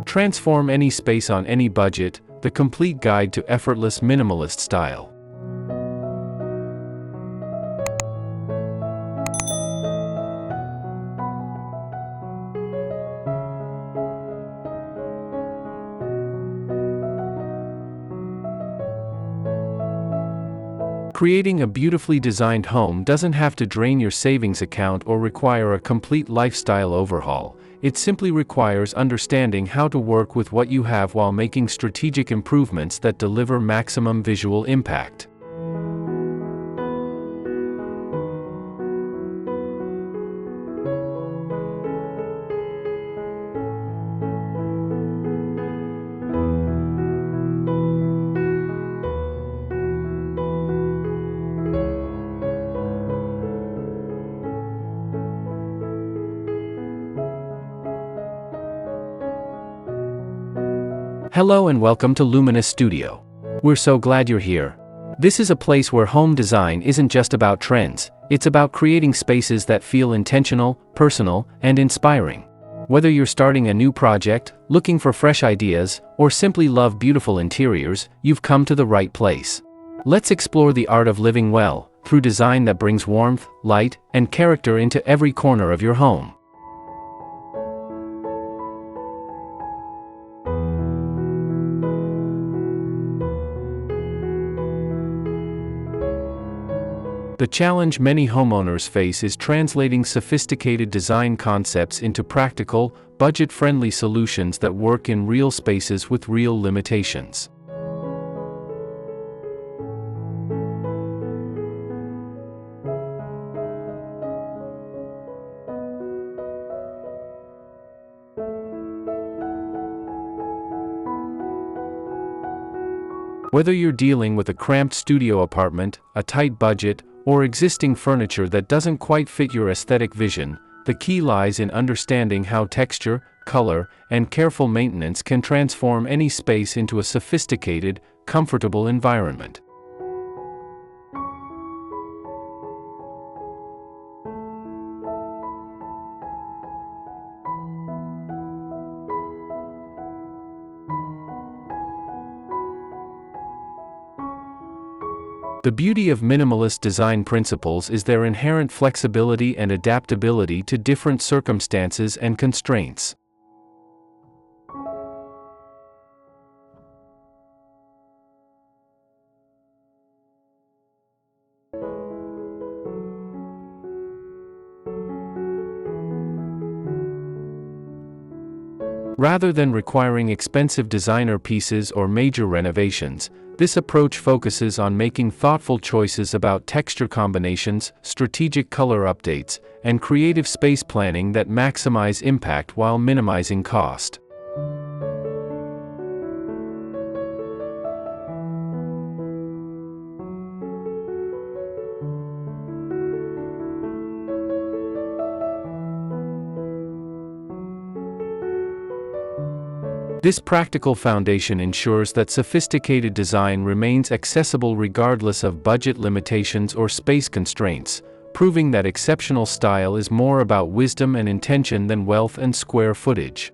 Transform any space on any budget, the complete guide to effortless minimalist style. Creating a beautifully designed home doesn't have to drain your savings account or require a complete lifestyle overhaul. It simply requires understanding how to work with what you have while making strategic improvements that deliver maximum visual impact. Hello and welcome to Luminous Studio. We're so glad you're here. This is a place where home design isn't just about trends, it's about creating spaces that feel intentional, personal, and inspiring. Whether you're starting a new project, looking for fresh ideas, or simply love beautiful interiors, you've come to the right place. Let's explore the art of living well, through design that brings warmth, light, and character into every corner of your home. The challenge many homeowners face is translating sophisticated design concepts into practical, budget-friendly solutions that work in real spaces with real limitations. Whether you're dealing with a cramped studio apartment, a tight budget, or existing furniture that doesn't quite fit your aesthetic vision, the key lies in understanding how texture, color, and careful maintenance can transform any space into a sophisticated, comfortable environment. The beauty of minimalist design principles is their inherent flexibility and adaptability to different circumstances and constraints. Rather than requiring expensive designer pieces or major renovations, this approach focuses on making thoughtful choices about texture combinations, strategic color updates, and creative space planning that maximize impact while minimizing cost. This practical foundation ensures that sophisticated design remains accessible regardless of budget limitations or space constraints, proving that exceptional style is more about wisdom and intention than wealth and square footage.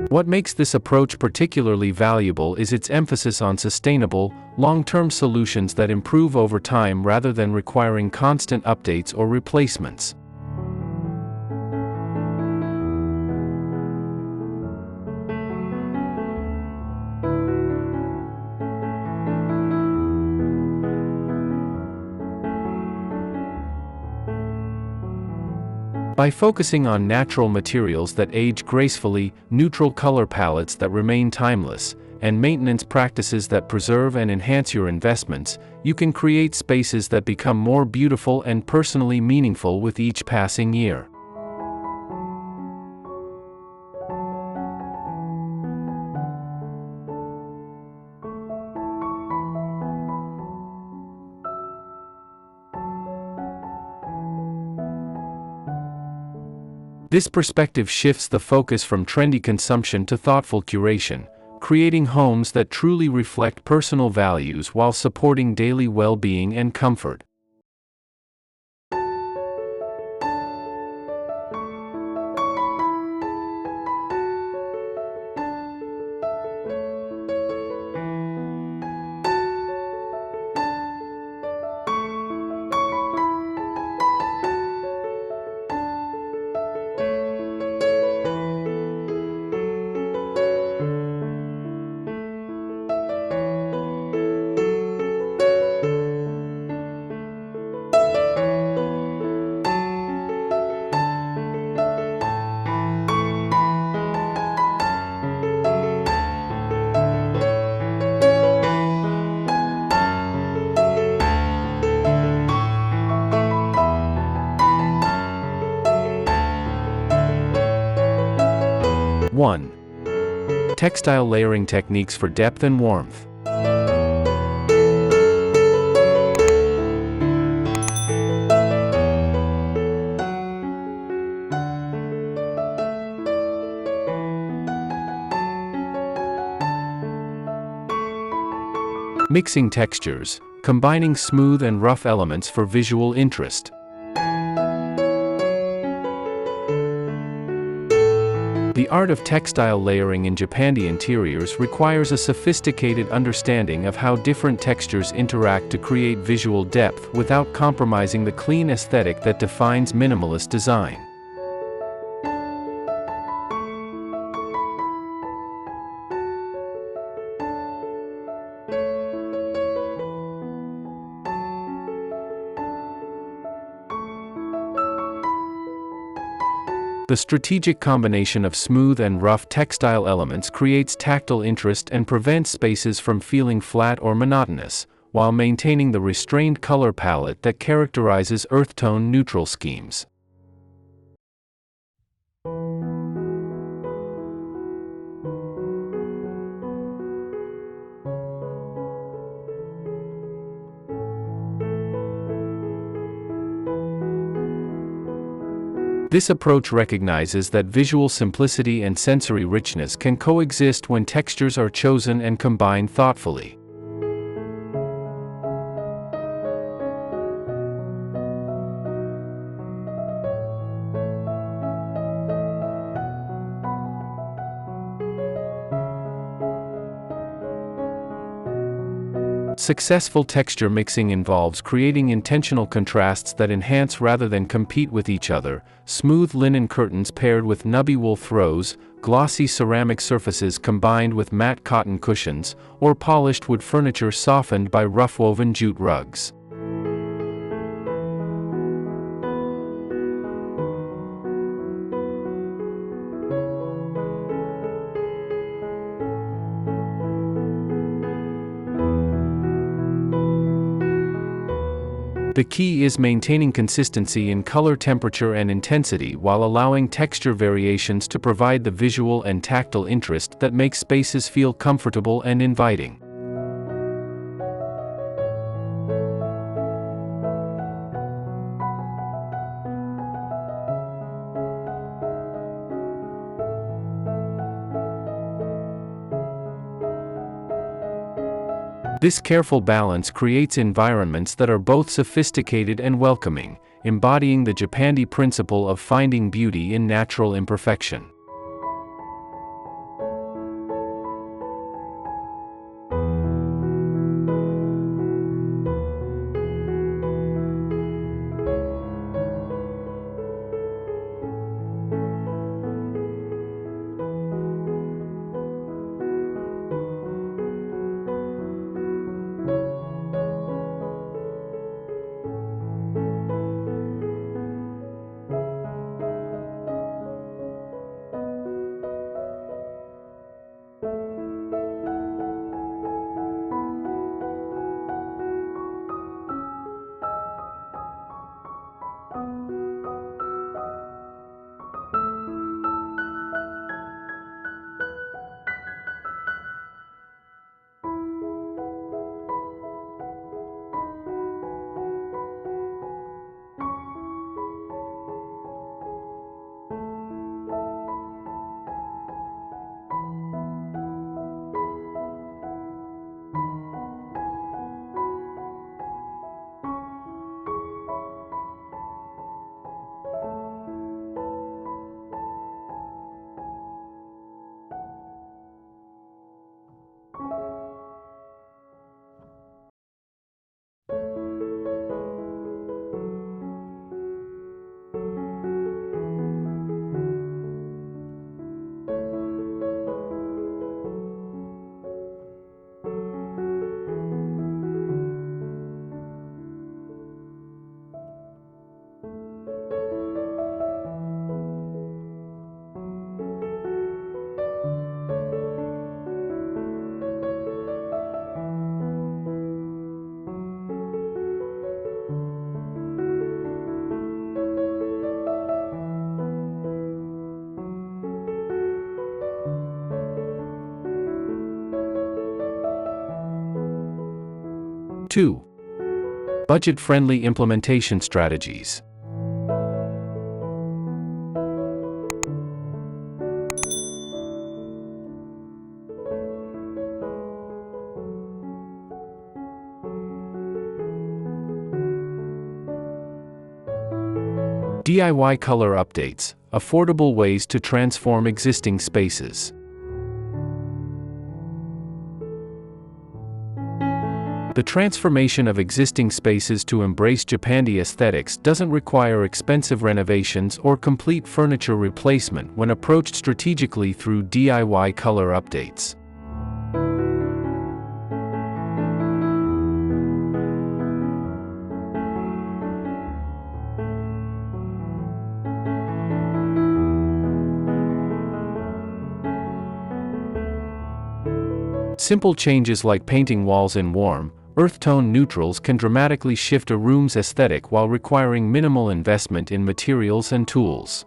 What makes this approach particularly valuable is its emphasis on sustainable, long-term solutions that improve over time rather than requiring constant updates or replacements. By focusing on natural materials that age gracefully, neutral color palettes that remain timeless, and maintenance practices that preserve and enhance your investments, you can create spaces that become more beautiful and personally meaningful with each passing year. This perspective shifts the focus from trendy consumption to thoughtful curation, creating homes that truly reflect personal values while supporting daily well-being and comfort. One. Textile layering techniques for depth and warmth. Mixing textures, combining smooth and rough elements for visual interest. The art of textile layering in Japandi interiors requires a sophisticated understanding of how different textures interact to create visual depth without compromising the clean aesthetic that defines minimalist design. The strategic combination of smooth and rough textile elements creates tactile interest and prevents spaces from feeling flat or monotonous, while maintaining the restrained color palette that characterizes earth-tone neutral schemes. This approach recognizes that visual simplicity and sensory richness can coexist when textures are chosen and combined thoughtfully. Successful texture mixing involves creating intentional contrasts that enhance rather than compete with each other. Smooth linen curtains paired with nubby wool throws, glossy ceramic surfaces combined with matte cotton cushions, or polished wood furniture softened by rough woven jute rugs. The key is maintaining consistency in color temperature and intensity while allowing texture variations to provide the visual and tactile interest that makes spaces feel comfortable and inviting. This careful balance creates environments that are both sophisticated and welcoming, embodying the Japandi principle of finding beauty in natural imperfection. 2. Budget-friendly implementation strategies. DIY color updates, affordable ways to transform existing spaces. The transformation of existing spaces to embrace Japandi aesthetics doesn't require expensive renovations or complete furniture replacement when approached strategically through DIY color updates. Simple changes like painting walls in warm, earth-tone neutrals can dramatically shift a room's aesthetic while requiring minimal investment in materials and tools.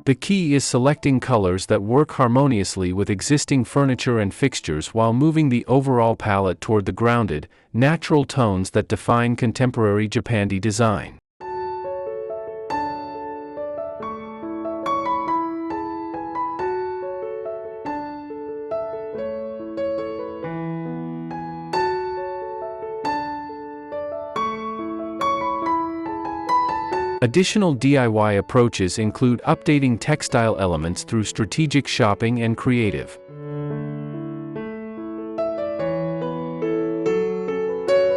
The key is selecting colors that work harmoniously with existing furniture and fixtures while moving the overall palette toward the grounded, natural tones that define contemporary Japandi design. Additional DIY approaches include updating textile elements through strategic shopping and creative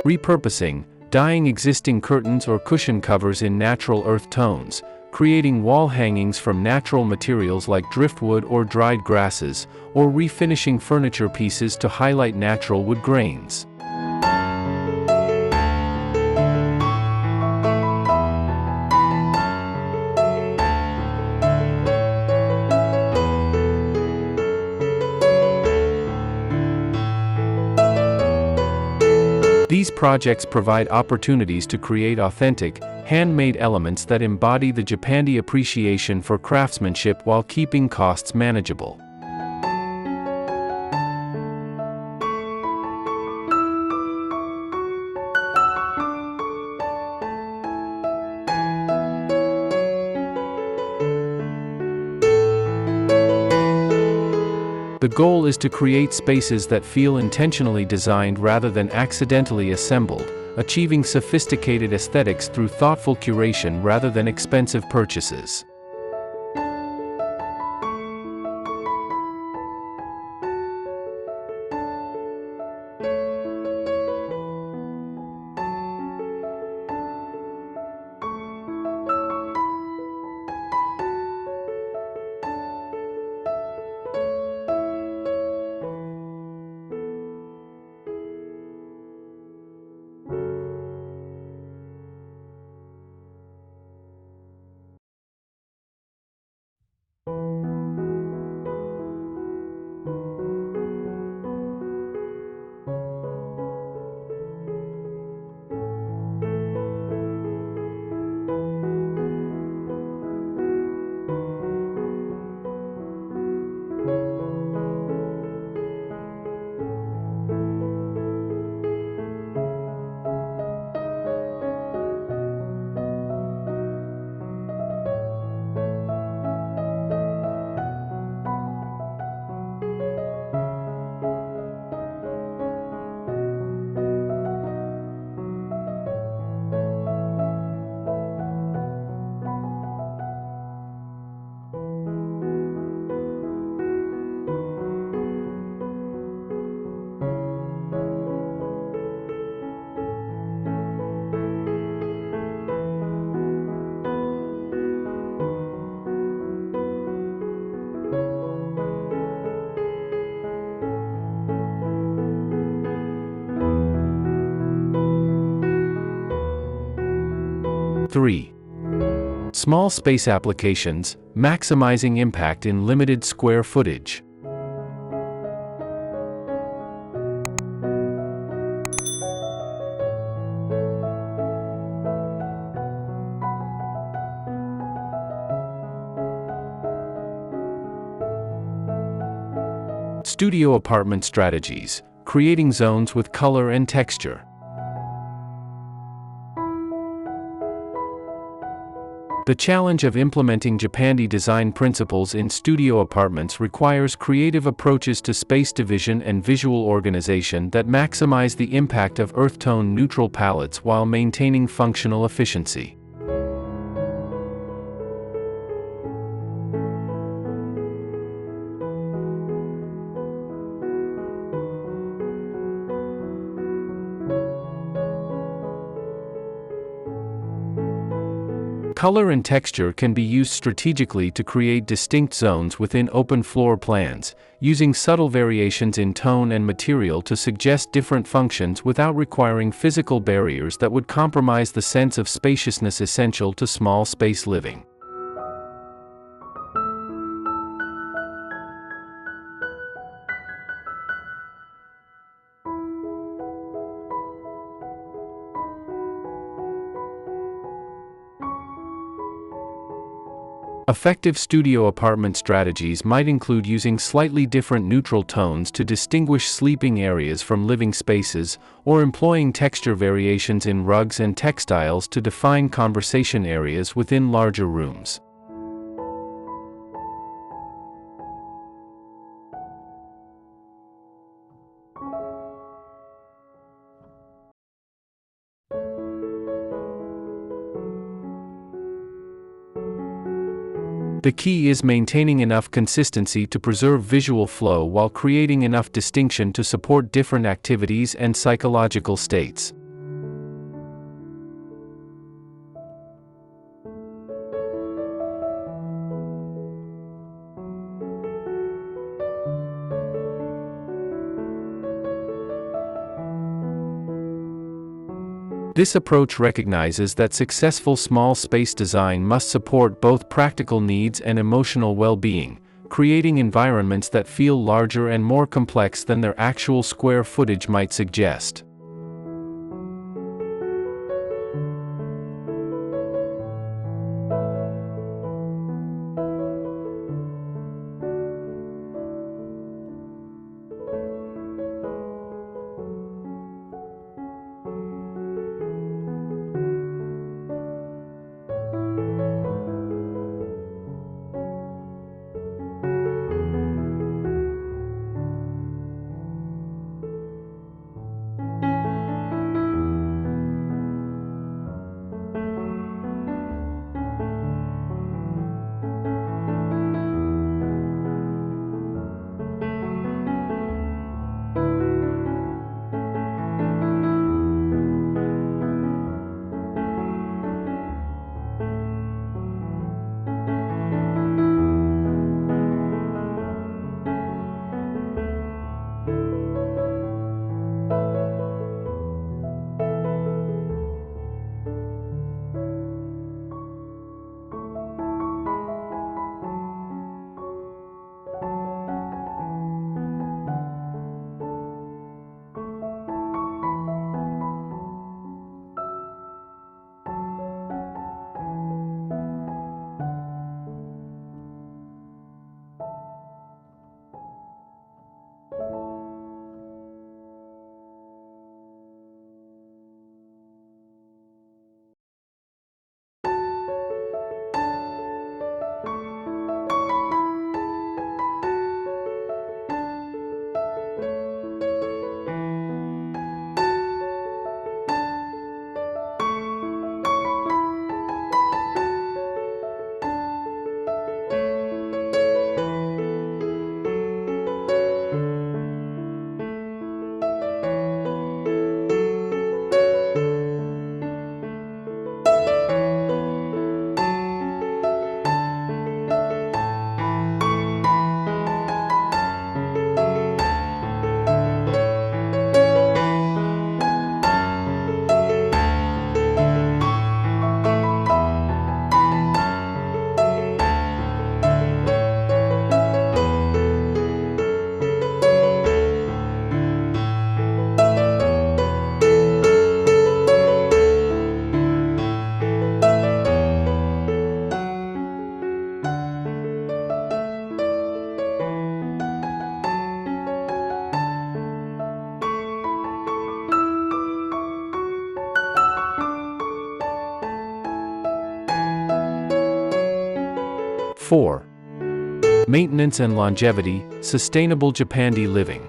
repurposing, dyeing existing curtains or cushion covers in natural earth tones, creating wall hangings from natural materials like driftwood or dried grasses, or refinishing furniture pieces to highlight natural wood grains. These projects provide opportunities to create authentic, handmade elements that embody the Japandi appreciation for craftsmanship while keeping costs manageable. The goal is to create spaces that feel intentionally designed rather than accidentally assembled, achieving sophisticated aesthetics through thoughtful curation rather than expensive purchases. Three. Small space applications, maximizing impact in limited square footage. Studio apartment strategies, creating zones with color and texture. The challenge of implementing Japandi design principles in studio apartments requires creative approaches to space division and visual organization that maximize the impact of earth tone neutral palettes while maintaining functional efficiency. Color and texture can be used strategically to create distinct zones within open floor plans, using subtle variations in tone and material to suggest different functions without requiring physical barriers that would compromise the sense of spaciousness essential to small space living. Effective studio apartment strategies might include using slightly different neutral tones to distinguish sleeping areas from living spaces, or employing texture variations in rugs and textiles to define conversation areas within larger rooms. The key is maintaining enough consistency to preserve visual flow while creating enough distinction to support different activities and psychological states. This approach recognizes that successful small space design must support both practical needs and emotional well-being, creating environments that feel larger and more complex than their actual square footage might suggest. 4. Maintenance and longevity, sustainable Japandi living.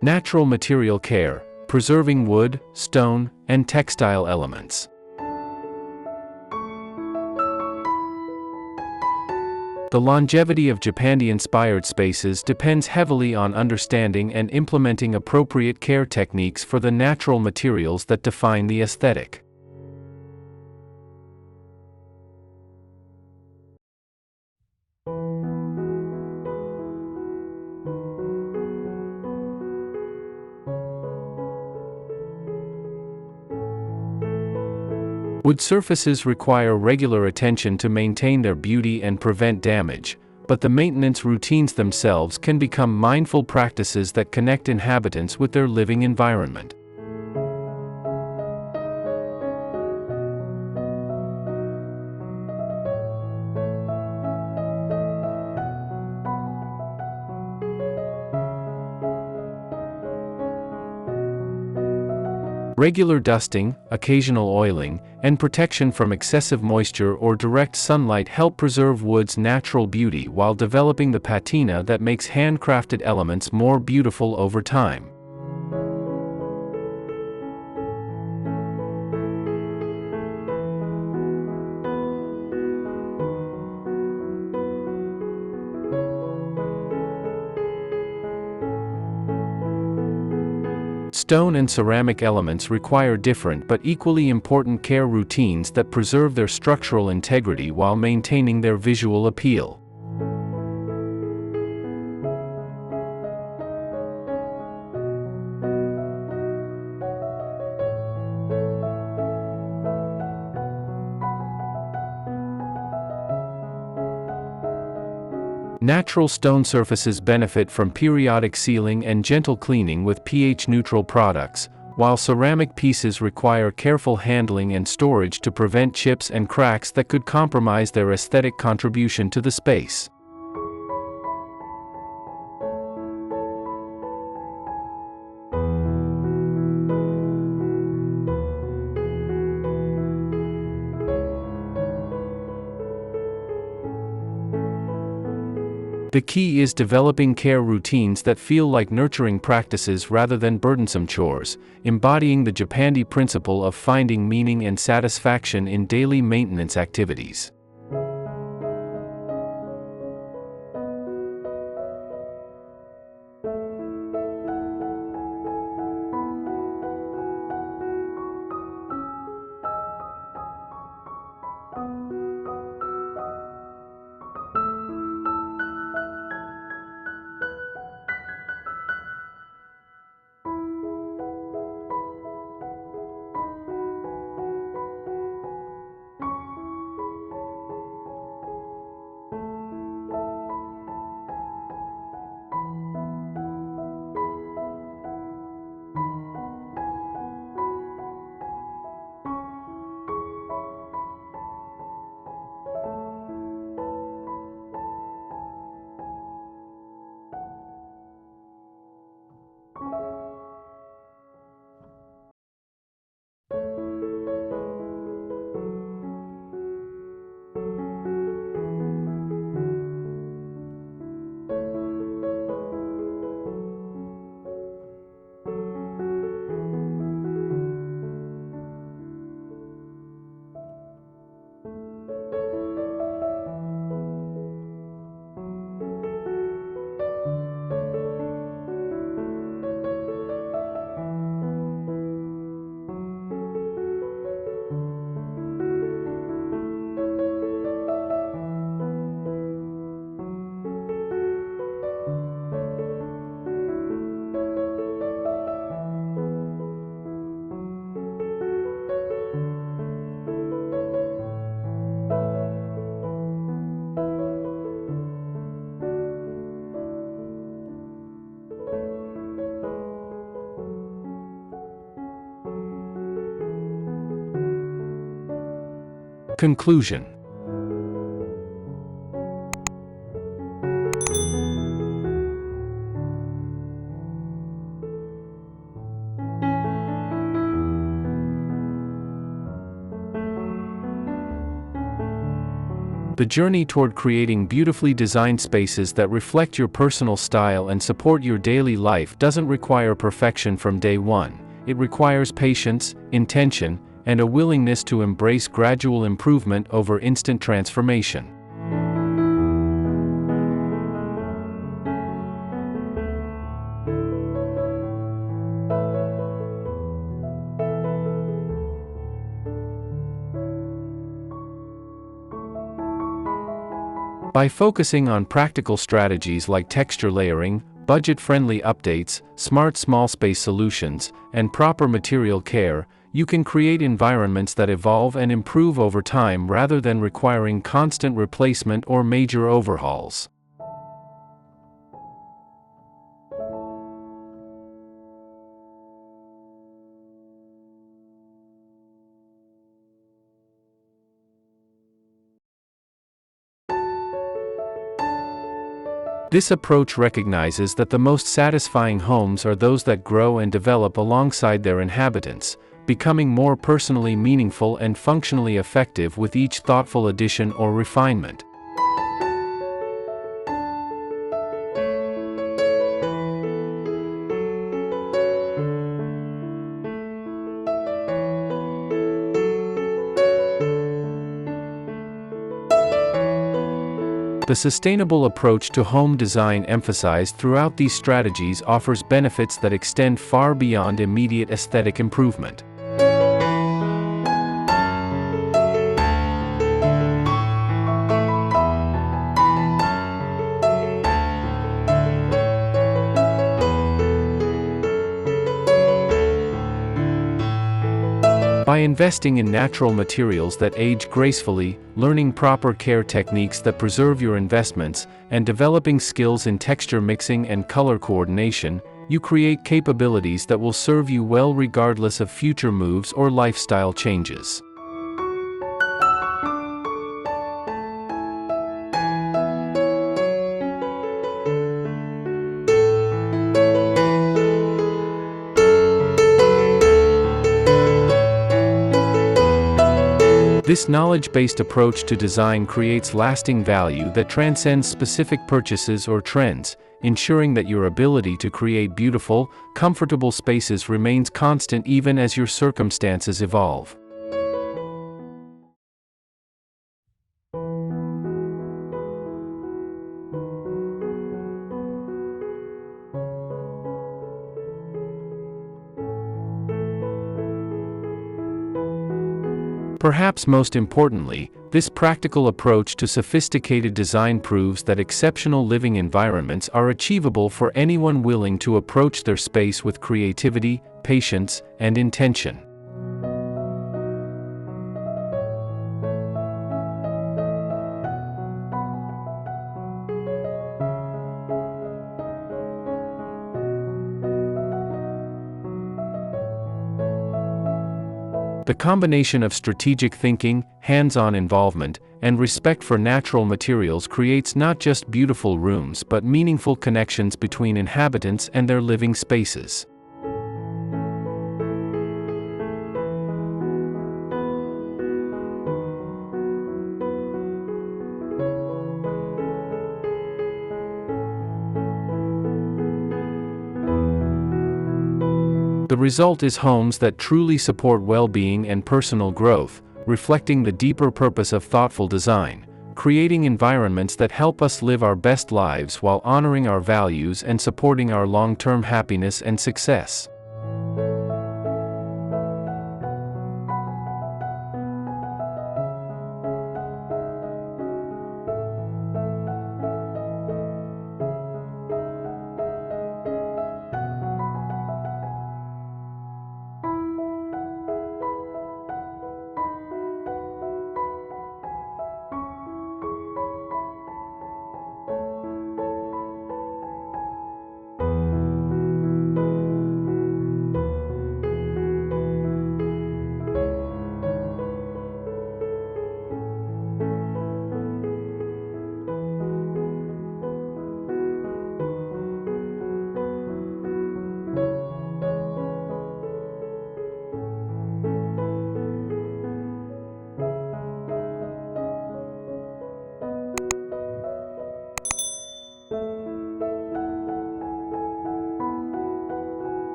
Natural material care, preserving wood, stone, and textile elements. The longevity of Japandi-inspired spaces depends heavily on understanding and implementing appropriate care techniques for the natural materials that define the aesthetic. Wood surfaces require regular attention to maintain their beauty and prevent damage, but the maintenance routines themselves can become mindful practices that connect inhabitants with their living environment. Regular dusting, occasional oiling, and protection from excessive moisture or direct sunlight help preserve wood's natural beauty while developing the patina that makes handcrafted elements more beautiful over time. Stone and ceramic elements require different but equally important care routines that preserve their structural integrity while maintaining their visual appeal. Natural stone surfaces benefit from periodic sealing and gentle cleaning with pH-neutral products, while ceramic pieces require careful handling and storage to prevent chips and cracks that could compromise their aesthetic contribution to the space. The key is developing care routines that feel like nurturing practices rather than burdensome chores, embodying the Japandi principle of finding meaning and satisfaction in daily maintenance activities. Conclusion. The journey toward creating beautifully designed spaces that reflect your personal style and support your daily life doesn't require perfection from day one. It requires patience, intention, and a willingness to embrace gradual improvement over instant transformation. By focusing on practical strategies like texture layering, budget-friendly updates, smart small space solutions, and proper material care, you can create environments that evolve and improve over time rather than requiring constant replacement or major overhauls. This approach recognizes that the most satisfying homes are those that grow and develop alongside their inhabitants, becoming more personally meaningful and functionally effective with each thoughtful addition or refinement. The sustainable approach to home design emphasized throughout these strategies offers benefits that extend far beyond immediate aesthetic improvement. By investing in natural materials that age gracefully, learning proper care techniques that preserve your investments, and developing skills in texture mixing and color coordination, you create capabilities that will serve you well regardless of future moves or lifestyle changes. This knowledge-based approach to design creates lasting value that transcends specific purchases or trends, ensuring that your ability to create beautiful, comfortable spaces remains constant even as your circumstances evolve. Perhaps most importantly, this practical approach to sophisticated design proves that exceptional living environments are achievable for anyone willing to approach their space with creativity, patience, and intention. The combination of strategic thinking, hands-on involvement, and respect for natural materials creates not just beautiful rooms but meaningful connections between inhabitants and their living spaces. The result is homes that truly support well-being and personal growth, reflecting the deeper purpose of thoughtful design, creating environments that help us live our best lives while honoring our values and supporting our long-term happiness and success.